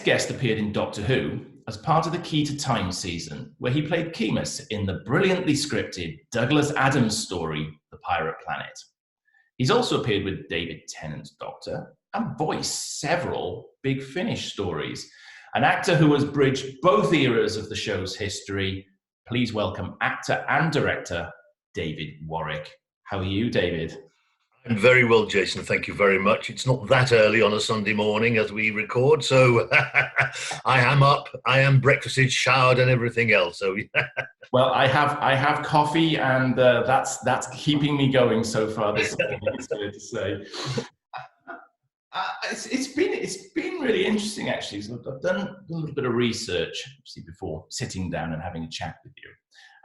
next guest appeared in Doctor Who as part of the Key to Time season, where he played Kemus in the brilliantly scripted Douglas Adams story, The Pirate Planet. He's also appeared with David Tennant's Doctor and voiced several Big Finish stories. An actor who has bridged both eras of the show's history. Please welcome actor and director, David Warwick. How are you, David? I'm very well, Jason. Thank you very much. It's not that early on a Sunday morning as we record, so I am up, I am breakfasted, showered, and everything else. So, well, I have coffee, and that's keeping me going so far this morning. It's fair to say. It's been really interesting, actually. So I've done a little bit of research, obviously, before sitting down and having a chat with you,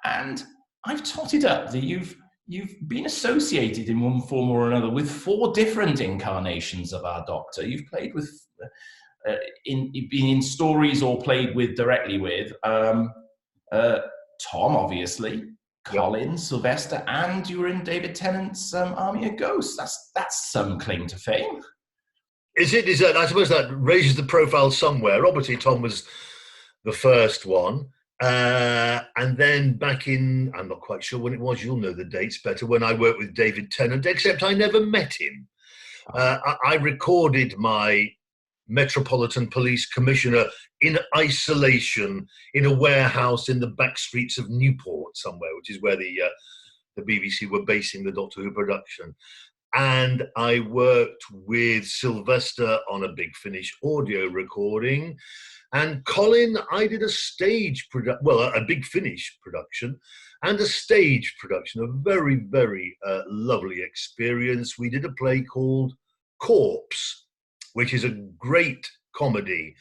and I've totted up that you've been associated in one form or another with 4 different incarnations of our Doctor. You've played with, been in stories or played with directly with Tom, obviously, Colin, Sylvester, and you were in David Tennant's Army of Ghosts. That's some claim to fame. Is that? I suppose that raises the profile somewhere. Obviously, Tom was the first one. And then back in, I'm not quite sure when it was, you'll know the dates better, when I worked with David Tennant, except I never met him. I recorded my Metropolitan Police Commissioner in isolation in a warehouse in the back streets of Newport somewhere, which is where the BBC were basing the Doctor Who production. And I worked with Sylvester on a Big Finish audio recording. And Colin, I did a a Big Finish production and a stage production, a very, very lovely experience. We did a play called Corpse, which is a great comedy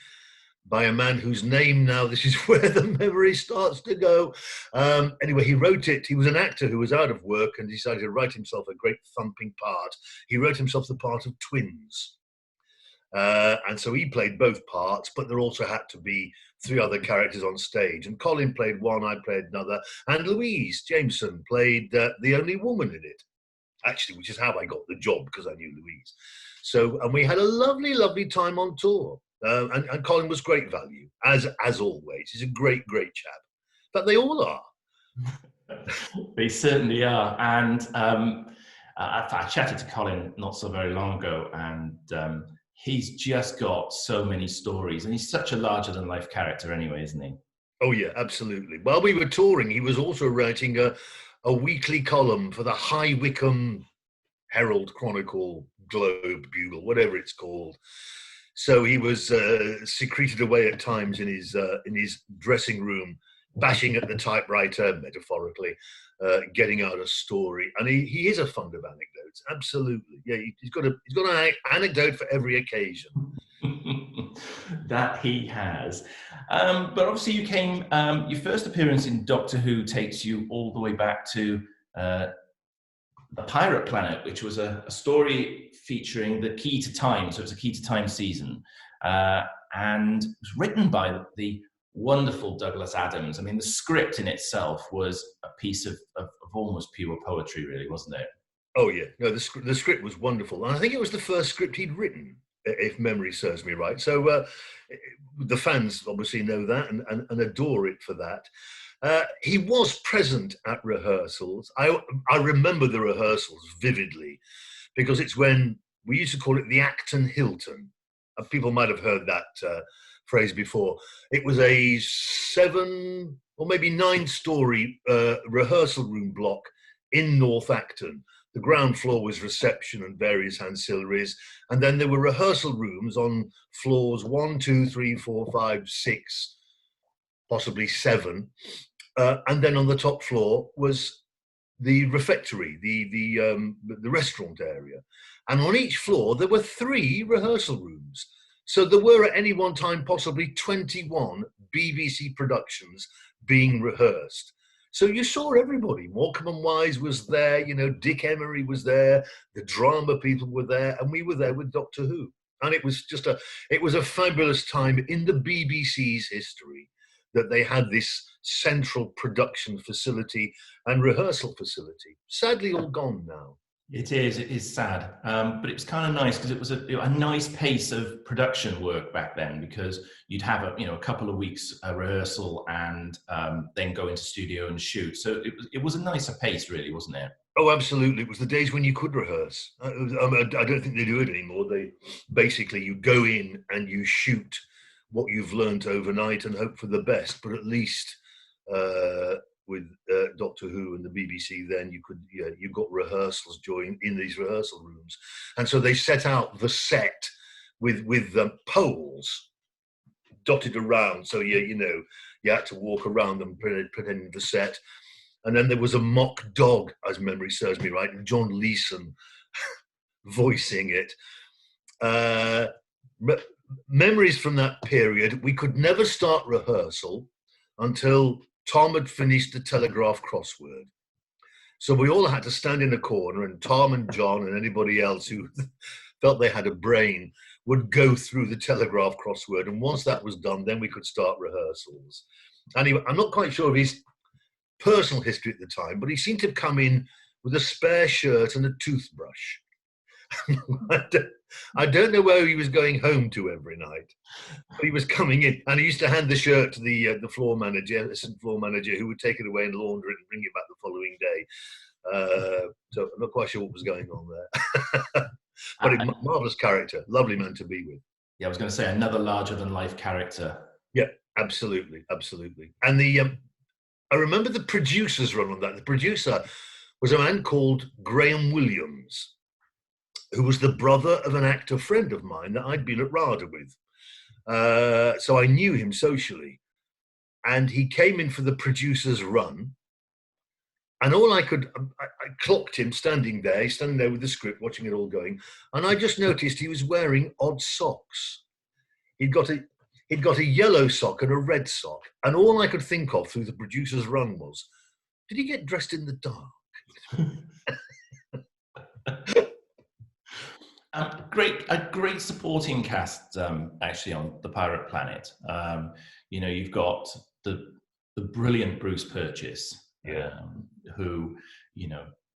by a man whose name now, this is where the memory starts to go. Anyway, he wrote it. He was an actor who was out of work and decided to write himself a great thumping part. He wrote himself the part of twins. And so he played both parts, but there also had to be 3 other characters on stage. And Colin played one, I played another, and Louise Jameson played the only woman in it, actually, which is how I got the job, because I knew Louise. So, and we had a lovely, lovely time on tour. And Colin was great value, as always. He's a great, great chap. But they all are. They certainly are. And I chatted to Colin not so very long ago, and he's just got so many stories, and he's such a larger-than-life character anyway, isn't he? Oh, yeah, absolutely. While we were touring, he was also writing a weekly column for the High Wycombe Herald, Chronicle, Globe, Bugle, whatever it's called. So he was secreted away at times in his dressing room, bashing at the typewriter, metaphorically, getting out a story. And he is a fond of anecdotes, absolutely. Yeah, he's got an anecdote for every occasion. That he has. But obviously you came, your first appearance in Doctor Who takes you all the way back to The Pirate Planet, which was a story featuring the Key to Time. So it's a Key to Time season. And it was written by the wonderful Douglas Adams. I mean, the script in itself was a piece of almost pure poetry, really, wasn't it? Oh, yeah. No, the script was wonderful. And I think it was the first script he'd written, if memory serves me right. So the fans obviously know that and adore it for that. He was present at rehearsals. I remember the rehearsals vividly because it's when we used to call it the Acton Hilton. People might have heard that phrase before. It was a 7 or maybe 9-story rehearsal room block in North Acton. The ground floor was reception and various ancillaries. And then there were rehearsal rooms on floors 1, 2, 3, 4, 5, 6, possibly 7. And then on the top floor was the refectory, the restaurant area. And on each floor, there were 3 rehearsal rooms. So there were at any one time possibly 21 BBC productions being rehearsed. So you saw everybody. Morecambe and Wise was there, Dick Emery was there, the drama people were there, and we were there with Doctor Who. And it was a fabulous time in the BBC's history that they had this central production facility and rehearsal facility. Sadly all gone now. It is sad, but it was kind of nice because it was a nice pace of production work back then, because you'd have a couple of weeks rehearsal and then go into studio and shoot. So it was a nicer pace, really, wasn't it? Oh, absolutely. It was the days when you could rehearse. I don't think they do it anymore. They basically, you go in and you shoot what you've learnt overnight and hope for the best. But at least with Doctor Who and the BBC, then you got rehearsals in these rehearsal rooms, and so they set out the set with poles dotted around. So you had to walk around them pretending the set. And then there was a mock dog, as memory serves me right, and John Leeson voicing it. Memories from that period, we could never start rehearsal until Tom had finished the Telegraph crossword. So we all had to stand in a corner, and Tom and John and anybody else who felt they had a brain would go through the Telegraph crossword. And once that was done, then we could start rehearsals. Anyway, I'm not quite sure of his personal history at the time, but he seemed to have come in with a spare shirt and a toothbrush. I don't know where he was going home to every night, but he was coming in, and he used to hand the shirt to the floor manager, assistant floor manager, who would take it away and launder it and bring it back the following day. So I'm not quite sure what was going on there. But a marvelous character, lovely man to be with. Yeah, I was going to say another larger than life character. Yeah, absolutely. And I remember the producer's run on that. The producer was a man called Graham Williams, who was the brother of an actor friend of mine that I'd been at RADA with. So I knew him socially. And he came in for the producer's run. And I clocked him standing there with the script, watching it all going. And I just noticed he was wearing odd socks. He'd got a yellow sock and a red sock. And all I could think of through the producer's run was, did he get dressed in the dark? A great supporting cast, actually, on The Pirate Planet. You've got the brilliant Bruce Purchase, who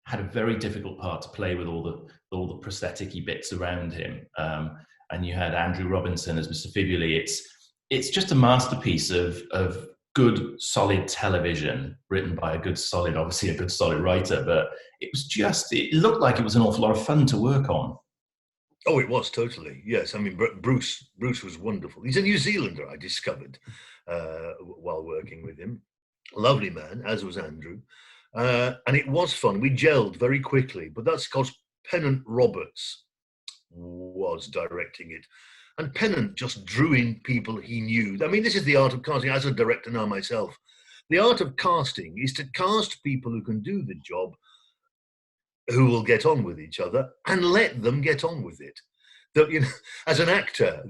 had a very difficult part to play with all the prosthetic-y bits around him. And you had Andrew Robinson as Mr. Fibuli. It's just a masterpiece of good, solid television written by a good, solid writer. But it looked like it was an awful lot of fun to work on. Oh, it was totally. Yes. I mean, Bruce was wonderful. He's a New Zealander, I discovered while working with him. Lovely man, as was Andrew. And it was fun. We gelled very quickly, but that's because Pennant Roberts was directing it. And Pennant just drew in people he knew. I mean, this is the art of casting. As a director now myself, the art of casting is to cast people who can do the job, who will get on with each other, and let them get on with it. As an actor,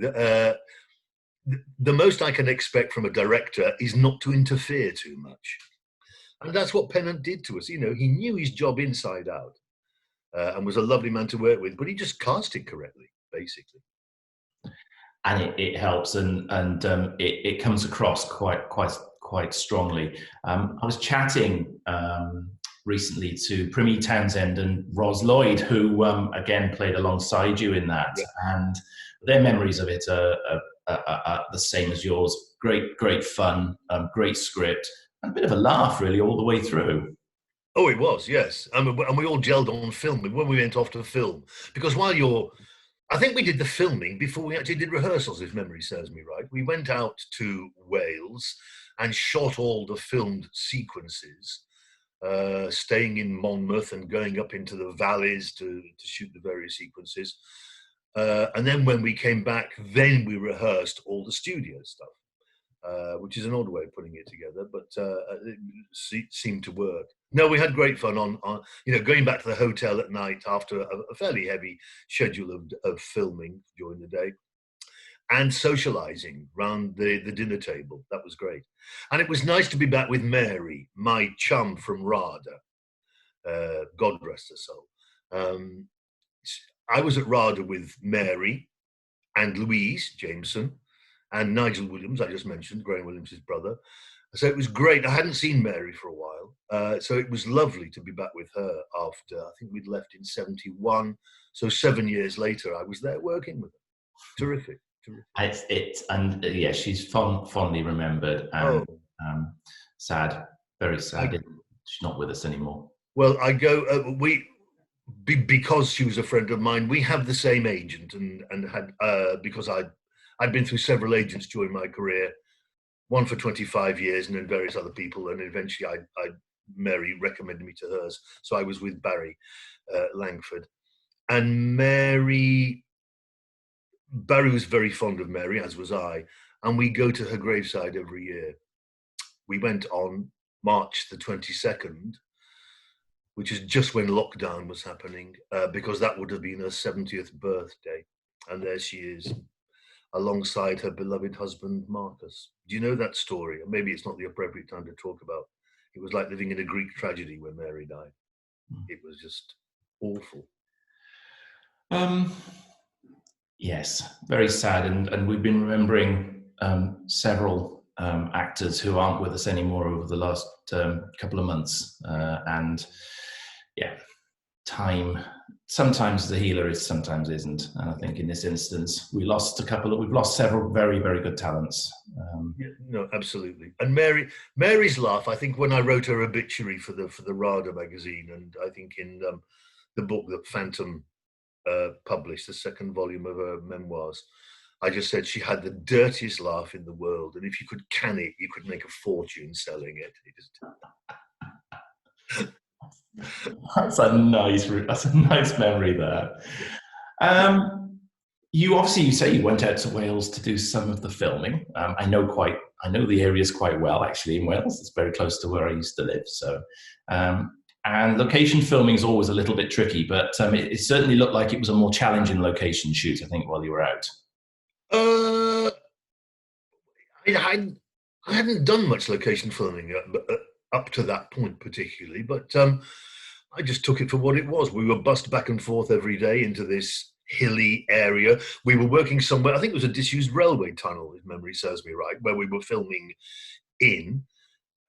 the most I can expect from a director is not to interfere too much. And that's what Pennant did to us. He knew his job inside out, and was a lovely man to work with, but he just cast it correctly, basically. And it helps, and it comes across quite strongly. I was chatting recently to Preemies Townsend and Ros Lloyd, who again played alongside you in that, and their memories of it are the same as yours. Great fun, great script, and a bit of a laugh really all the way through. Oh, it was, yes, and we all gelled on film when we went off to film, because I think we did the filming before we actually did rehearsals, if memory serves me right. We went out to Wales and shot all the filmed sequences, staying in Monmouth and going up into the valleys to shoot the various sequences. And then when we came back, then we rehearsed all the studio stuff, which is an odd way of putting it together, but it seemed to work. No, we had great fun on going back to the hotel at night after a fairly heavy schedule of filming during the day, and socializing round the dinner table. That was great. And it was nice to be back with Mary, my chum from RADA. God rest her soul. I was at RADA with Mary and Louise Jameson and Nigel Williams, I just mentioned, Graham Williams' brother. So it was great. I hadn't seen Mary for a while. So it was lovely to be back with her after, I think we'd left in 71. So 7 years later, I was there working with her. Terrific. Yeah, she's fondly remembered and sad, very sad. She's not with us anymore. Well, I go, because she was a friend of mine, we have the same agent and had, because I'd been through several agents during my career, one for 25 years and then various other people. And eventually Mary recommended me to hers. So I was with Barry Langford. And Barry was very fond of Mary, as was I. And we go to her graveside every year. We went on March the 22nd, which is just when lockdown was happening, because that would have been her 70th birthday. And there she is, alongside her beloved husband, Marcus. Do you know that story? Maybe it's not the appropriate time to talk about. It was like living in a Greek tragedy when Mary died. It was just awful. Yes, very sad. And we've been remembering several actors who aren't with us anymore over the last couple of months. And yeah, time sometimes is a healer, sometimes isn't. And I think in this instance, we've lost several very, very good talents. Yeah, no, absolutely. And Mary's laugh, I think when I wrote her obituary for the RADA magazine, and I think in the book that Fantom published, the second volume of her memoirs, I just said she had the dirtiest laugh in the world. And if you could can it, you could make a fortune selling it. That's a nice memory there. You say you went out to Wales to do some of the filming. I know the areas quite well, actually, in Wales. It's very close to where I used to live. So, and location filming is always a little bit tricky, but it certainly looked like it was a more challenging location shoot, I think, while you were out. I hadn't done much location filming up to that point particularly, but I just took it for what it was. We were bussed back and forth every day into this hilly area. We were working somewhere, I think it was a disused railway tunnel, if memory serves me right, where we were filming in.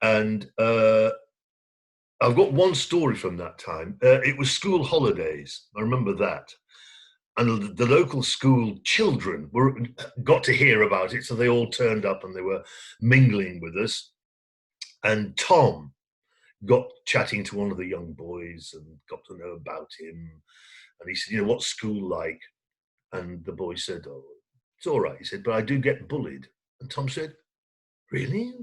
And I've got one story from that time. It was school holidays. I remember that. And the local school children got to hear about it, so they all turned up and they were mingling with us. And Tom got chatting to one of the young boys and got to know about him. And he said, what's school like? And the boy said, oh, it's all right. He said, but I do get bullied. And Tom said, really?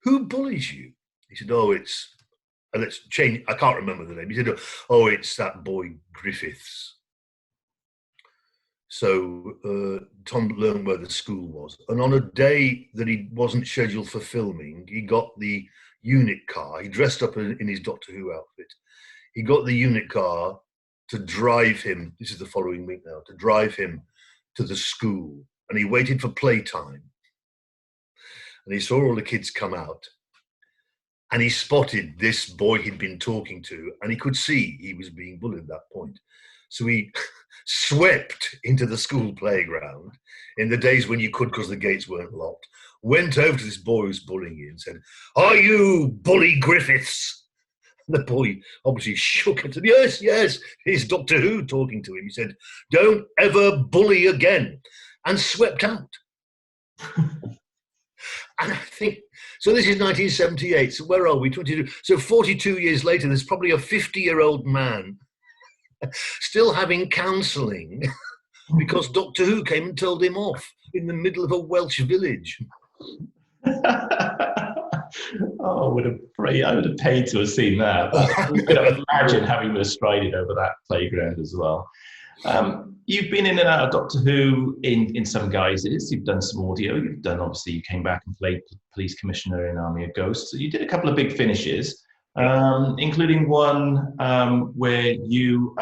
Who bullies you? He said, oh, let's change, I can't remember the name. He said, oh, it's that boy Griffiths. So Tom learned where the school was. And on a day that he wasn't scheduled for filming, he got the unit car. He dressed up in his Doctor Who outfit. He got the unit car to drive him, this is the following week now, to drive him to the school. And he waited for playtime. And he saw all the kids come out. And he spotted this boy he'd been talking to, and he could see he was being bullied at that point. So he swept into the school playground in the days when you could because the gates weren't locked, went over to this boy who was bullying you and said, are you Bully Griffiths? And the boy obviously shook and said, yes, he's Doctor Who talking to him. He said, don't ever bully again, and swept out. And I think, so this is 1978, so where are we, 22? So 42 years later, there's probably a 50-year-old man still having counselling because Doctor Who came and told him off in the middle of a Welsh village. Oh, I would have paid to have seen that. I could imagine having to have strided over that playground as well. You've been in and out of Doctor Who in some guises. You've done some audio. Obviously, you came back and played Police Commissioner in Army of Ghosts. So you did a couple of big finishes, including one where you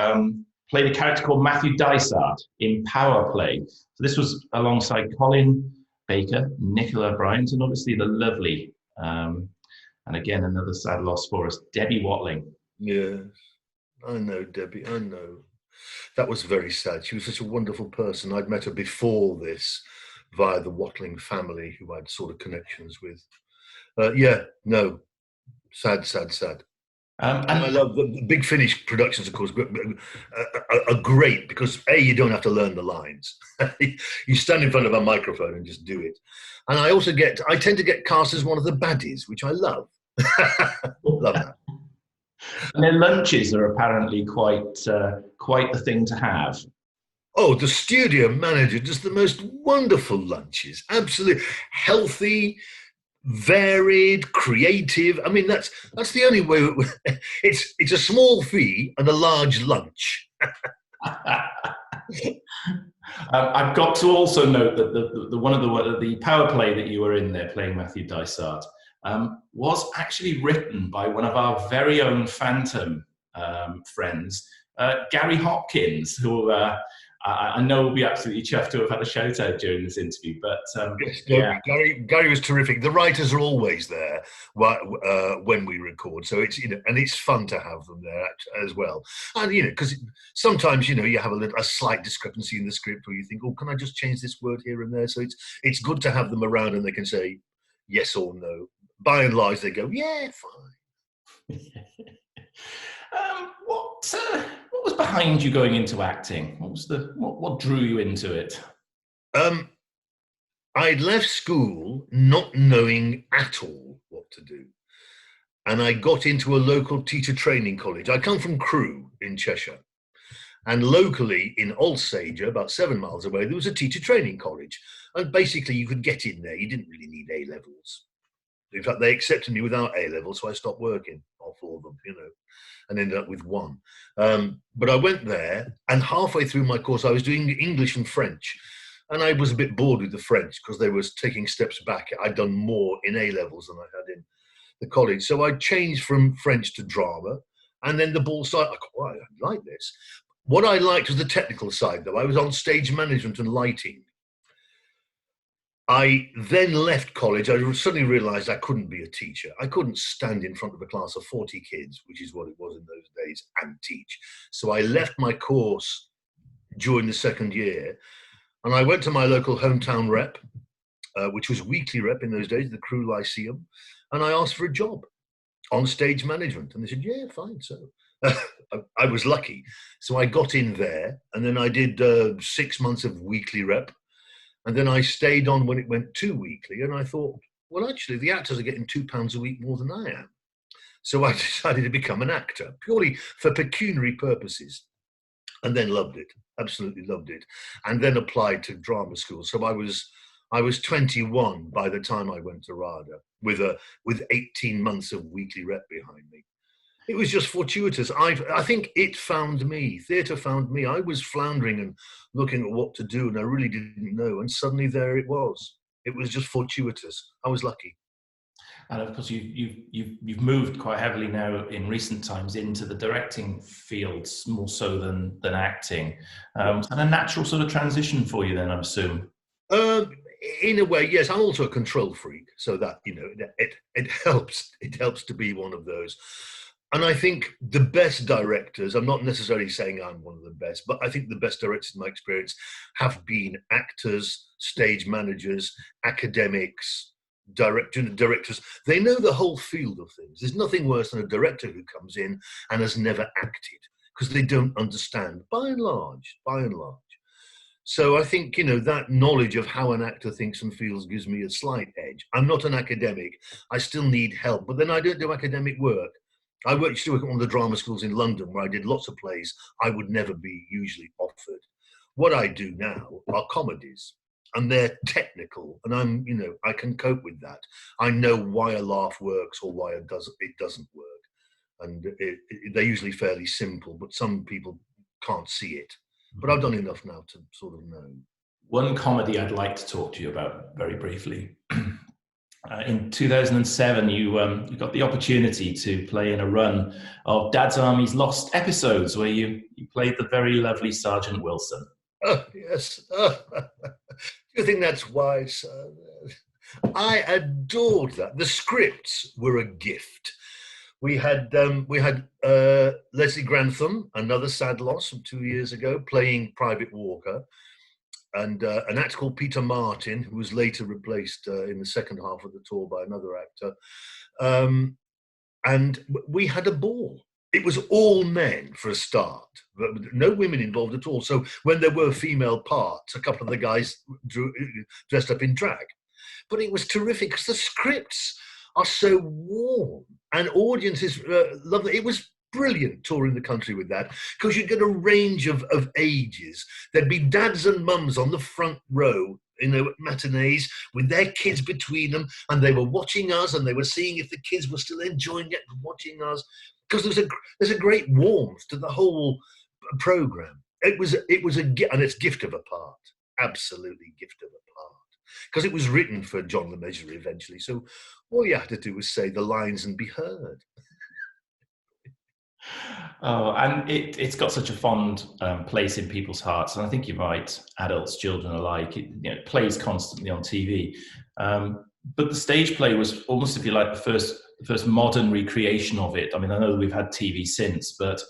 played a character called Matthew Dysart in Powerplay. So this was alongside Colin Baker, Nicola Bryant, and obviously the lovely, and again, another sad loss for us, Debbie Watling. Yes, I know Debbie, I know. That was very sad. She was such a wonderful person. I'd met her before this via the Watling family, who I had sort of connections with. Yeah, no, sad. And I And love the Big Finish productions, of course, are great because A, you don't have to learn the lines. You stand in front of a microphone and just do it. And I tend to get cast as one of the baddies, which I love. Love that. and their lunches are apparently quite the thing to have. Oh, the studio manager does the most wonderful lunches. Absolutely healthy, varied, creative. I mean, that's the only way. It's a small fee and a large lunch. I've got to also note that the one of the power play that you were in there playing Matthew Dysart was actually written by one of our very own Fantom friends, Gary Hopkins, who I know will be absolutely chuffed to have had a shout out during this interview. But Yes, no, yeah, Gary was terrific. The writers are always there when we record, so it's and it's fun to have them there as well. And because sometimes you have a slight discrepancy in the script, where you think, oh, can I just change this word here and there? So it's good to have them around, and they can say yes or no. By and large, they go, yeah, fine. What was behind you going into acting? What drew you into it? I'd left school not knowing at all what to do. And I got into a local teacher training college. I come from Crewe in Cheshire. And locally in Alsager, about 7 miles away, there was a teacher training college. And basically you could get in there. You didn't really need A-levels. In fact, they accepted me without A-levels, so I stopped working for them, and ended up with one. But I went there, and halfway through my course, I was doing English and French. And I was a bit bored with the French because they was taking steps back. I'd done more in A-levels than I had in the college. So I changed from French to drama. And then the ball started, I like this. What I liked was the technical side, though. I was on stage management and lighting. I then left college. I suddenly realized I couldn't be a teacher. I couldn't stand in front of a class of 40 kids, which is what it was in those days, and teach. So I left my course during the second year. And I went to my local hometown rep, which was weekly rep in those days, the Crewe Lyceum, and I asked for a job on stage management. And they said, yeah, fine. So I was lucky. So I got in there, and then I did 6 months of weekly rep. And then I stayed on when it went to weekly. And I thought, well, actually, the actors are getting £2 a week more than I am. So I decided to become an actor, purely for pecuniary purposes. And then loved it, absolutely loved it, and then applied to drama school. So I was 21 by the time I went to RADA with 18 months of weekly rep behind me. It was just fortuitous. I think it found me. Theatre found me. I was floundering and looking at what to do, and I really didn't know. And suddenly there it was. It was just fortuitous. I was lucky. And of course, you've moved quite heavily now in recent times into the directing fields more so than acting. And a natural sort of transition for you then, I assume. In a way, yes. I'm also a control freak, so that it helps. It helps to be one of those. And I think the best directors, I'm not necessarily saying I'm one of the best, but I think the best directors in my experience have been actors, stage managers, academics, directors. They know the whole field of things. There's nothing worse than a director who comes in and has never acted because they don't understand, by and large. So I think, that knowledge of how an actor thinks and feels gives me a slight edge. I'm not an academic. I still need help, but then I don't do academic work. I used to work at one of the drama schools in London where I did lots of plays I would never be usually offered. What I do now are comedies. And they're technical, and I can cope with that. I know why a laugh works or why it doesn't work, and they're usually fairly simple. But some people can't see it. But I've done enough now to sort of know. One comedy I'd like to talk to you about very briefly. In 2007, you got the opportunity to play in a run of Dad's Army's Lost Episodes, where you played the very lovely Sergeant Wilson. Oh, yes. Do you think that's wise? I adored that. The scripts were a gift. We had Leslie Grantham, another sad loss from 2 years ago, playing Private Walker. and an actor called Peter Martin, who was later replaced in the second half of the tour by another actor. And we had a ball. It was all men for a start, but no women involved at all. So when there were female parts, a couple of the guys dressed up in drag. But it was terrific because the scripts are so warm and audiences love it. It was brilliant touring the country with that, because you get a range of ages. There'd be dads and mums on the front row at matinees with their kids between them, and they were watching us, and they were seeing if the kids were still enjoying it, watching us, because there's a great warmth to the whole program. It was and it's gift of a part, absolutely gift of a part, because it was written for John Le Mesurier eventually. So all you had to do was say the lines and be heard. Oh, and it's got such a fond place in people's hearts, and I think you're right. Adults, children alike. It plays constantly on TV, but the stage play was almost, if you like, the first modern recreation of it. I mean, I know we've had TV since, but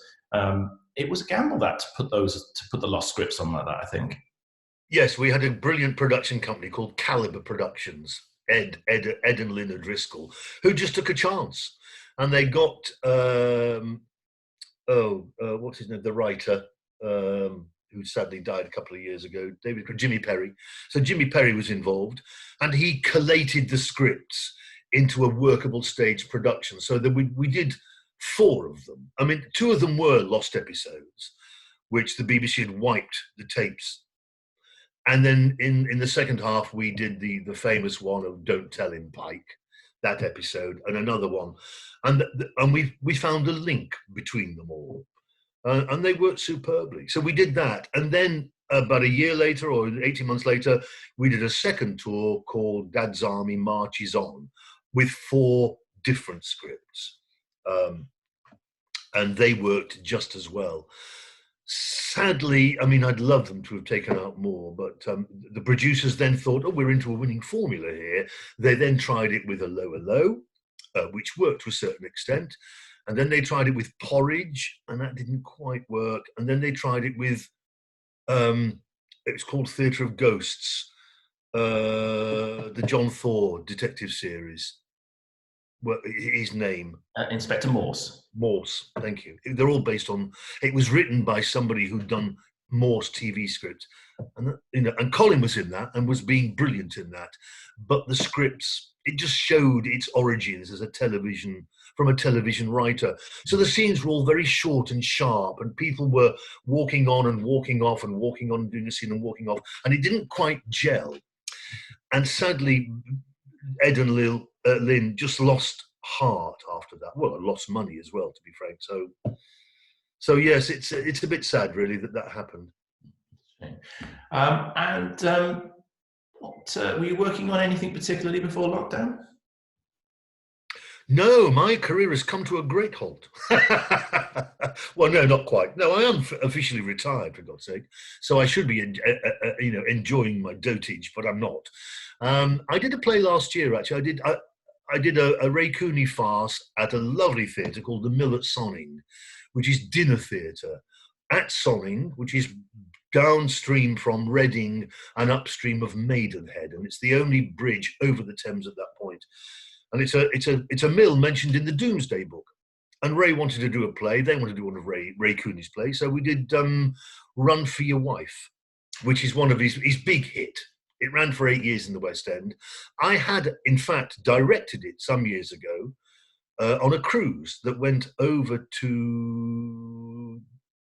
it was a gamble to put the lost scripts on like that, I think. Yes, we had a brilliant production company called Caliber Productions, Ed and Lynn O'Driscoll, who just took a chance, and they got. What's his name? The writer, who sadly died a couple of years ago, Jimmy Perry. So Jimmy Perry was involved, and he collated the scripts into a workable stage production. So that we did 4 of them. I mean, 2 of them were lost episodes, which the BBC had wiped the tapes. And then in the second half, we did the famous one of Don't Tell Him, Pike, that episode, and another one. And we found a link between them all. And they worked superbly. So we did that. And then about a year later, or 18 months later, we did a second tour called Dad's Army Marches On, with 4 different scripts. And they worked just as well. Sadly, I mean, I'd love them to have taken out more, but the producers then thought, oh, we're into a winning formula here. They then tried it with a lower low, which worked to a certain extent. And then they tried it with Porridge, and that didn't quite work. And then they tried it with, it was called Theatre of Ghosts, the John Thor detective series. Well, his name. Inspector Morse. Morse, thank you. They're all based on. It was written by somebody who'd done Morse TV script, and and Colin was in that and was being brilliant in that. But the scripts, it just showed its origins as a television writer. So the scenes were all very short and sharp, and people were walking on and walking off and walking on and doing a scene and walking off, and it didn't quite gel. And sadly, Ed and Lynn just lost heart after that. Well, lost money as well, to be frank. So yes, it's a bit sad, really, that happened. What were you working on? Anything particularly before lockdown? No, my career has come to a great halt. Well, no, not quite. No, I am officially retired, for God's sake. So I should be, enjoying my dotage, but I'm not. I did a play last year, actually. I did a Ray Cooney farce at a lovely theatre called the Mill at Sonning, which is dinner theatre at Sonning, which is downstream from Reading and upstream of Maidenhead, and it's the only bridge over the Thames at that point. And it's a mill mentioned in the Doomsday Book. And Ray wanted to do a play. They wanted to do one of Ray Cooney's plays. So we did Run for Your Wife, which is one of his big hit. It ran for 8 years in the West End. I had, in fact, directed it some years ago on a cruise that went over to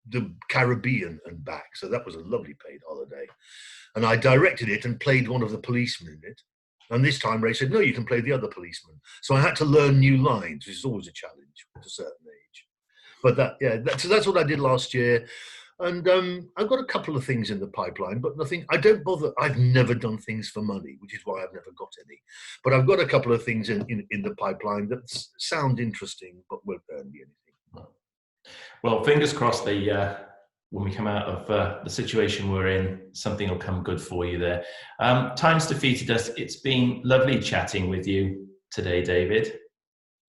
the Caribbean and back. So that was a lovely paid holiday. And I directed it and played one of the policemen in it. And this time Ray said, no, you can play the other policeman. So I had to learn new lines, which is always a challenge at a certain age. But that's what I did last year. And I've got a couple of things in the pipeline, but nothing. I don't bother. I've never done things for money, which is why I've never got any. But I've got a couple of things in the pipeline that sound interesting, but won't earn me anything. Well, fingers crossed. When we come out of the situation we're in, something will come good for you there. Time's defeated us. It's been lovely chatting with you today, David.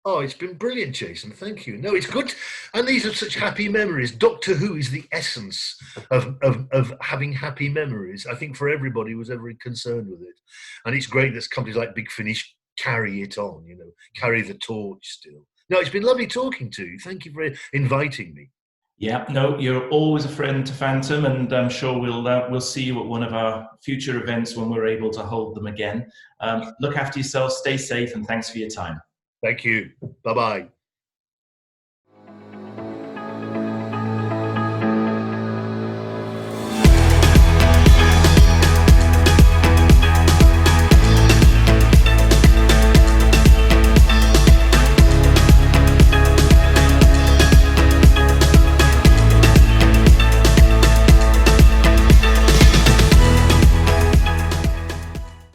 Oh, it's been brilliant, Jason. Thank you. No, it's good. And these are such happy memories. Doctor Who is the essence of having happy memories, I think, for everybody who's ever concerned with it. And it's great that companies like Big Finish carry it on, carry the torch still. No, it's been lovely talking to you. Thank you for inviting me. Yeah, no, you're always a friend to Fantom, and I'm sure we'll see you at one of our future events when we're able to hold them again. Look after yourself, stay safe, and thanks for your time. Thank you. Bye-bye.